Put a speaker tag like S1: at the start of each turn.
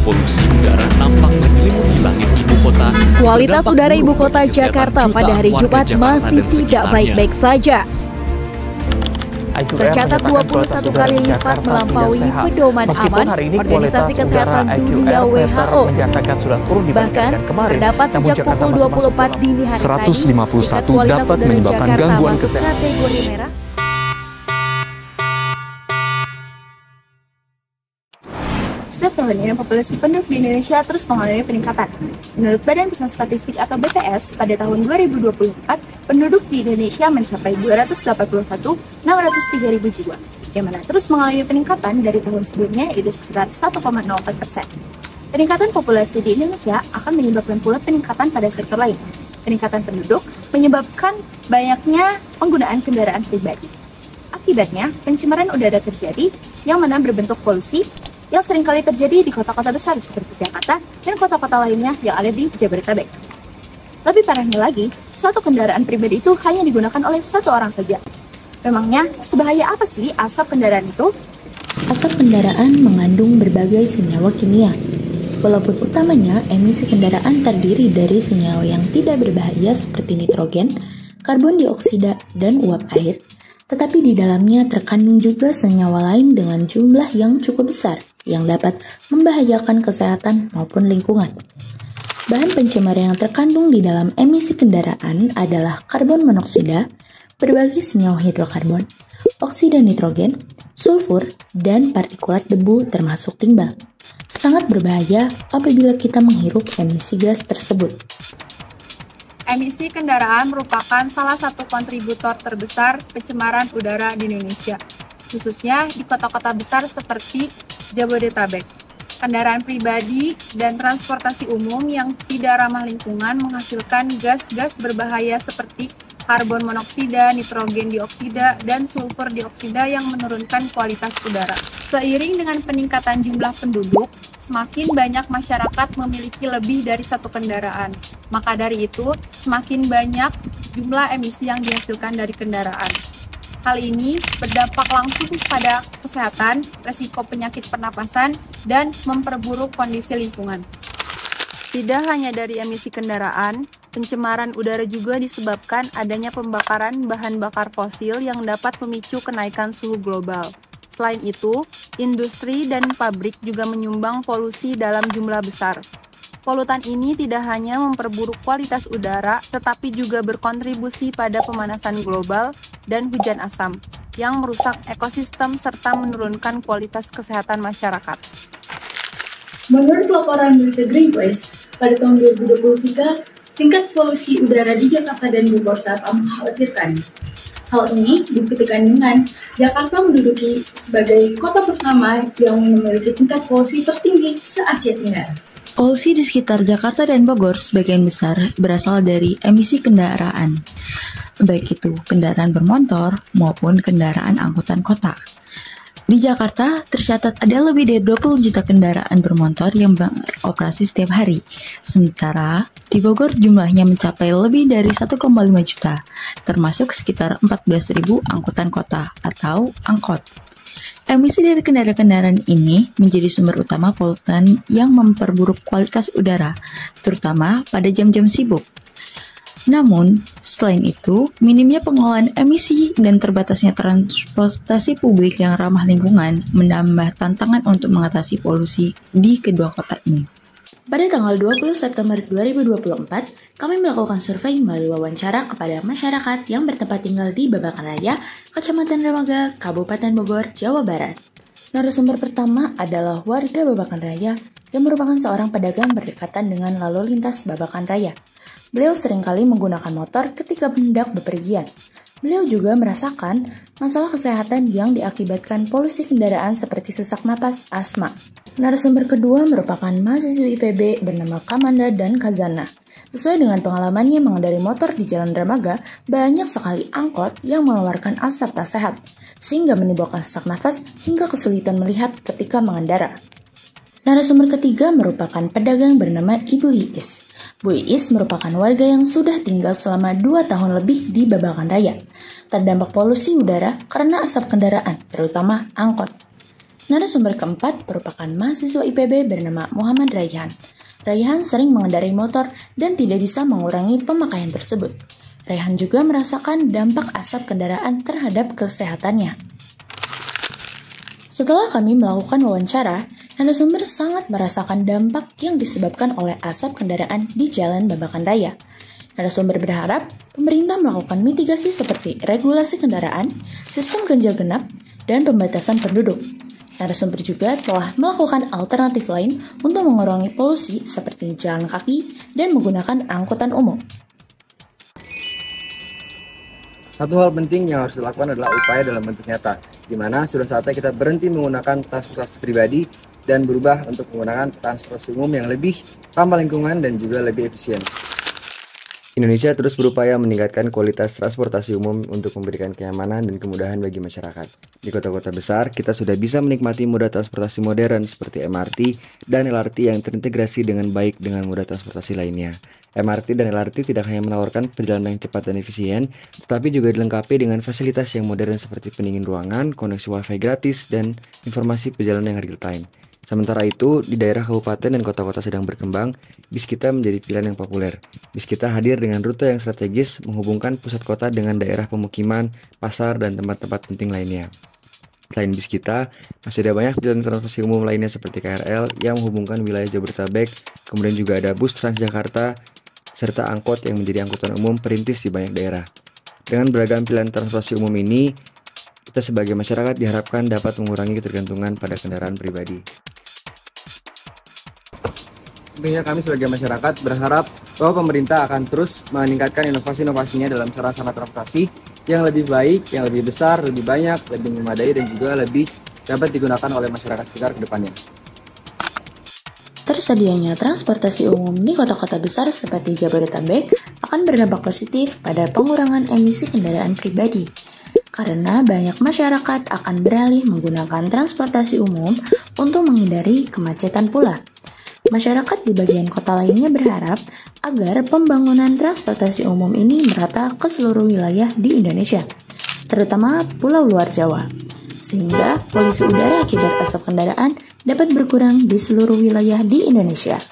S1: Polusi udara tampak menyelimuti langit ibu kota.
S2: Kualitas udara ibu kota Jakarta pada hari Jumat masih tidak baik-baik saja. Tercatat 21 kali lipat melampaui pedoman aman Organisasi Kesehatan Dunia WHO. Bahkan terdapat sejak pukul 24 dini hari tadi,
S3: 151 dapat menyebabkan gangguan kesehatan.
S2: Kategori merah.
S4: Setiap tahunnya, populasi penduduk di Indonesia terus mengalami peningkatan. Menurut Badan Pusat Statistik atau BPS, pada tahun 2024, penduduk di Indonesia mencapai 281.603.000 jiwa, yang mana terus mengalami peningkatan dari tahun sebelumnya, yaitu sekitar 1,04%. Peningkatan populasi di Indonesia akan menyebabkan pula peningkatan pada sektor lain. Peningkatan penduduk menyebabkan banyaknya penggunaan kendaraan pribadi. Akibatnya, pencemaran udara terjadi, yang mana berbentuk polusi, yang seringkali terjadi di kota-kota besar seperti Jakarta dan kota-kota lainnya yang ada di Jabodetabek. Lebih parahnya lagi, satu kendaraan pribadi itu hanya digunakan oleh satu orang saja. Memangnya, sebahaya apa sih asap kendaraan itu?
S5: Asap kendaraan mengandung berbagai senyawa kimia. Walaupun utamanya emisi kendaraan terdiri dari senyawa yang tidak berbahaya seperti nitrogen, karbon dioksida, dan uap air, tetapi di dalamnya terkandung juga senyawa lain dengan jumlah yang cukup besar yang dapat membahayakan kesehatan maupun lingkungan. Bahan pencemar yang terkandung di dalam emisi kendaraan adalah karbon monoksida, berbagai senyawa hidrokarbon, oksida nitrogen, sulfur, dan partikulat debu termasuk timbal. Sangat berbahaya apabila kita menghirup emisi gas tersebut.
S6: Emisi kendaraan merupakan salah satu kontributor terbesar pencemaran udara di Indonesia, khususnya di kota-kota besar seperti Jabodetabek. Kendaraan pribadi dan transportasi umum yang tidak ramah lingkungan menghasilkan gas-gas berbahaya seperti karbon monoksida, nitrogen dioksida, dan sulfur dioksida yang menurunkan kualitas udara. Seiring dengan peningkatan jumlah penduduk, semakin banyak masyarakat memiliki lebih dari satu kendaraan. Maka dari itu, semakin banyak jumlah emisi yang dihasilkan dari kendaraan. Hal ini berdampak langsung pada kesehatan, resiko penyakit pernapasan, dan memperburuk kondisi lingkungan. Tidak hanya dari emisi kendaraan, pencemaran udara juga disebabkan adanya pembakaran bahan bakar fosil yang dapat memicu kenaikan suhu global. Selain itu, industri dan pabrik juga menyumbang polusi dalam jumlah besar. Polutan ini tidak hanya memperburuk kualitas udara, tetapi juga berkontribusi pada pemanasan global dan hujan asam, yang merusak ekosistem serta menurunkan kualitas kesehatan masyarakat.
S4: Menurut laporan berita Greenpeace, pada tahun 2023, tingkat polusi udara di Jakarta dan Bogor sangat mengkhawatirkan. Hal ini dibuktikan dengan Jakarta menduduki sebagai kota pertama yang memiliki tingkat polusi tertinggi se-Asia Tenggara.
S5: Polusi di sekitar Jakarta dan Bogor sebagian besar berasal dari emisi kendaraan, baik itu kendaraan bermotor maupun kendaraan angkutan kota. Di Jakarta, tercatat ada lebih dari 20 juta kendaraan bermotor yang beroperasi setiap hari. Sementara, di Bogor jumlahnya mencapai lebih dari 1,5 juta, termasuk sekitar 14.000 angkutan kota atau angkot. Emisi dari kendaraan-kendaraan ini menjadi sumber utama polutan yang memperburuk kualitas udara, terutama pada jam-jam sibuk. Namun, selain itu, minimnya pengelolaan emisi dan terbatasnya transportasi publik yang ramah lingkungan menambah tantangan untuk mengatasi polusi di kedua kota ini.
S7: Pada tanggal 20 September 2024, kami melakukan survei melalui wawancara kepada masyarakat yang bertempat tinggal di Babakan Raya, Kecamatan Remaga, Kabupaten Bogor, Jawa Barat. Narasumber pertama adalah warga Babakan Raya yang merupakan seorang pedagang berdekatan dengan lalu lintas Babakan Raya. Beliau seringkali menggunakan motor ketika hendak bepergian. Beliau juga merasakan masalah kesehatan yang diakibatkan polusi kendaraan seperti sesak napas, asma. Narasumber kedua merupakan mahasiswa IPB bernama Kamanda dan Kazana. Sesuai dengan pengalamannya mengendarai motor di Jalan Dramaga, banyak sekali angkot yang mengeluarkan asap tak sehat, sehingga menimbulkan sesak nafas hingga kesulitan melihat ketika mengendara. Narasumber ketiga merupakan pedagang bernama Ibu Iis. Bu Iis merupakan warga yang sudah tinggal selama 2 tahun lebih di Babakan Raya. Terdampak polusi udara karena asap kendaraan, terutama angkot. Narasumber keempat merupakan mahasiswa IPB bernama Muhammad Raihan. Raihan sering mengendarai motor dan tidak bisa mengurangi pemakaian tersebut. Raihan juga merasakan dampak asap kendaraan terhadap kesehatannya. Setelah kami melakukan wawancara, narasumber sangat merasakan dampak yang disebabkan oleh asap kendaraan di Jalan Babakan Raya. Narasumber berharap pemerintah melakukan mitigasi seperti regulasi kendaraan, sistem ganjil genap, dan pembatasan penduduk. Narasumber juga telah melakukan alternatif lain untuk mengurangi polusi seperti jalan kaki dan menggunakan angkutan umum.
S8: Satu hal penting yang harus dilakukan adalah upaya dalam bentuk nyata, di mana sudah saatnya kita berhenti menggunakan transportasi pribadi dan berubah untuk menggunakan transportasi umum yang lebih ramah lingkungan dan juga lebih efisien.
S9: Indonesia terus berupaya meningkatkan kualitas transportasi umum untuk memberikan kenyamanan dan kemudahan bagi masyarakat. Di kota-kota besar, kita sudah bisa menikmati moda transportasi modern seperti MRT dan LRT yang terintegrasi dengan baik dengan moda transportasi lainnya. MRT dan LRT tidak hanya menawarkan perjalanan yang cepat dan efisien, tetapi juga dilengkapi dengan fasilitas yang modern seperti pendingin ruangan, koneksi wifi gratis, dan informasi perjalanan yang real time. Sementara itu, di daerah kabupaten dan kota-kota sedang berkembang, bis kita menjadi pilihan yang populer. Bis kita hadir dengan rute yang strategis menghubungkan pusat kota dengan daerah pemukiman, pasar, dan tempat-tempat penting lainnya. Selain bis kita, masih ada banyak jalan transportasi umum lainnya seperti KRL yang menghubungkan wilayah Jabodetabek, kemudian juga ada bus Transjakarta, serta angkot yang menjadi angkutan umum perintis di banyak daerah. Dengan beragam pilihan transportasi umum ini, kita sebagai masyarakat diharapkan dapat mengurangi ketergantungan pada kendaraan pribadi.
S8: Tentunya kami sebagai masyarakat berharap bahwa pemerintah akan terus meningkatkan inovasi-inovasinya dalam sarana transportasi yang lebih baik, yang lebih besar, lebih banyak, lebih memadai, dan juga lebih dapat digunakan oleh masyarakat sekitar ke depannya.
S7: Tersedianya transportasi umum di kota-kota besar seperti Jabodetabek akan berdampak positif pada pengurangan emisi kendaraan pribadi. Karena banyak masyarakat akan beralih menggunakan transportasi umum untuk menghindari kemacetan pula. Masyarakat di bagian kota lainnya berharap agar pembangunan transportasi umum ini merata ke seluruh wilayah di Indonesia, terutama pulau luar Jawa, sehingga polusi udara akibat asap kendaraan dapat berkurang di seluruh wilayah di Indonesia.